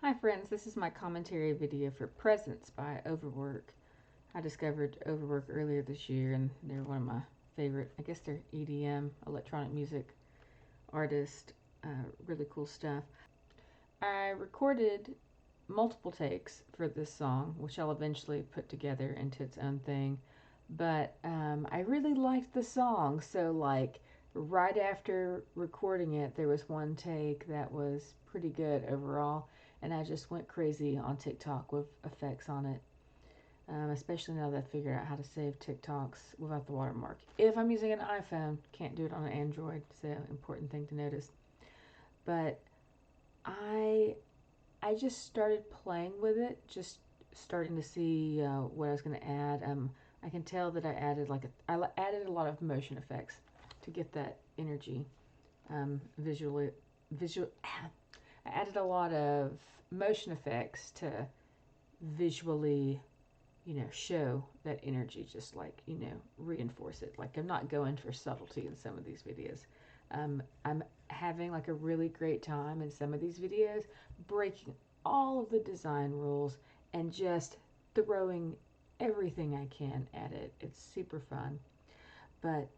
Hi friends, this is my commentary video for Presents by Overwerk. I discovered Overwerk earlier this year and they're one of my favorite, I guess they're EDM, electronic music artist, really cool stuff. I recorded multiple takes for this song, which I'll eventually put together into its own thing, but I really liked the song, so like right after recording it, there was one take that was pretty good overall, and I just went crazy on TikTok with effects on it. Especially now that I figured out how to save TikToks without the watermark. If I'm using an iPhone, can't do it on an Android, so important thing to notice. But I I just started playing with it, just starting to see what I was going to add. I can tell that I added I added a lot of motion effects to get that energy visually. Visual. I added a lot of motion effects to visually, show that energy, just like, reinforce it. Like I'm not going for subtlety in some of these videos. I'm having like a really great time in some of these videos, breaking all of the design rules and just throwing everything I can at it. It's super fun. But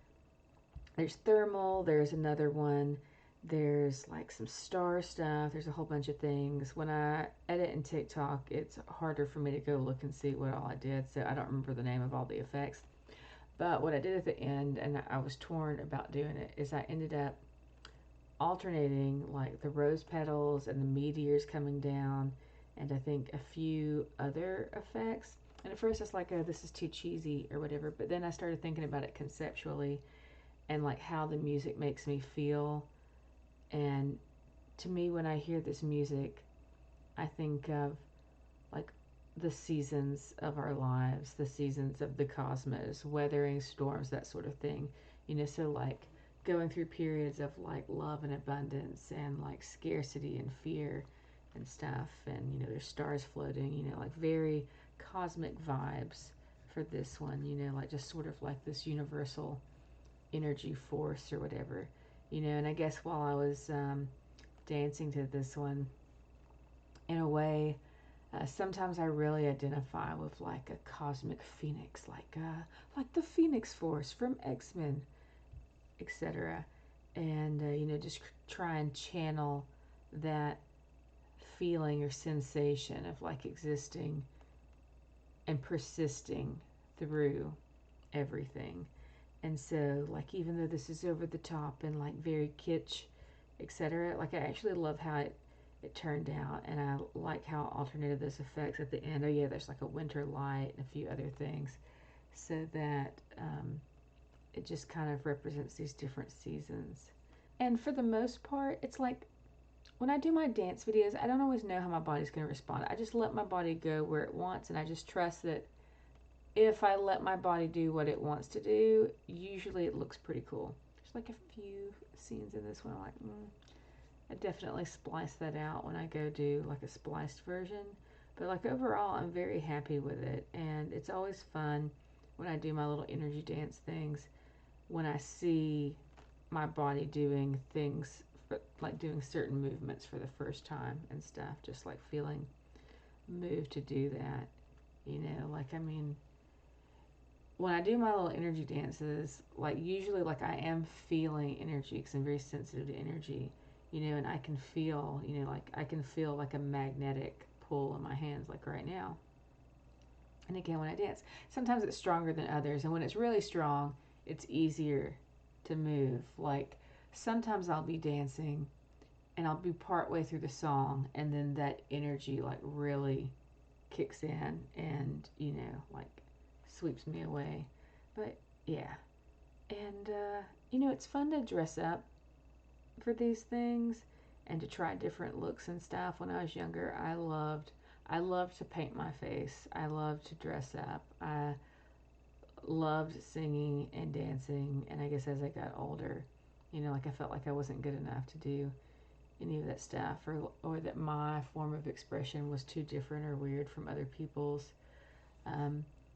there's thermal, there's another one, there's like some star stuff, there's a whole bunch of things. When I edit in TikTok, it's harder for me to go look and see what all I did, so I don't remember the name of all the effects. But what I did at the end, and I was torn about doing it, is I ended up alternating like the rose petals and the meteors coming down, and I think a few other effects. And at first it's like, oh, this is too cheesy or whatever, but then I started thinking about it conceptually and like how the music makes me feel. And to me, when I hear this music, I think of like the seasons of our lives, the seasons of the cosmos, weathering storms, that sort of thing. So like going through periods of like love and abundance and like scarcity and fear and stuff. And, there's stars floating, like very cosmic vibes for this one, like just sort of like this universal energy force or whatever. And I guess while I was dancing to this one, in a way, sometimes I really identify with like a cosmic phoenix, like the Phoenix Force from X-Men, etc. And just try and channel that feeling or sensation of like existing and persisting through everything. And so, like, even though this is over the top and like very kitsch, etc., like I actually love how it turned out, and I like how I alternated those effects at the end. Oh yeah, there's like a winter light and a few other things, so that it just kind of represents these different seasons. And for the most part, it's like when I do my dance videos, I don't always know how my body's going to respond. I just let my body go where it wants, and I just trust that if I let my body do what it wants to do, usually it looks pretty cool. There's like a few scenes in this one I'm like, I definitely splice that out when I go do like a spliced version. But like overall, I'm very happy with it, and it's always fun when I do my little energy dance things, when I see my body doing things like doing certain movements for the first time and stuff, just like feeling moved to do that. Like, I mean, when I do my little energy dances, like usually like I am feeling energy because I'm very sensitive to energy, and I can feel, like I can feel like a magnetic pull in my hands like right now. And again, when I dance, sometimes it's stronger than others, and when it's really strong, it's easier to move. Like sometimes I'll be dancing and I'll be part way through the song, and then that energy like really kicks in and, like sweeps me away. But yeah, and it's fun to dress up for these things and to try different looks and stuff. When I was younger, I loved to paint my face. I loved to dress up. I loved singing and dancing, and I guess as I got older, like I felt like I wasn't good enough to do any of that stuff, or that my form of expression was too different or weird from other people's.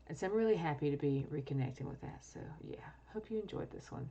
And so I'm really happy to be reconnecting with that. So yeah, hope you enjoyed this one.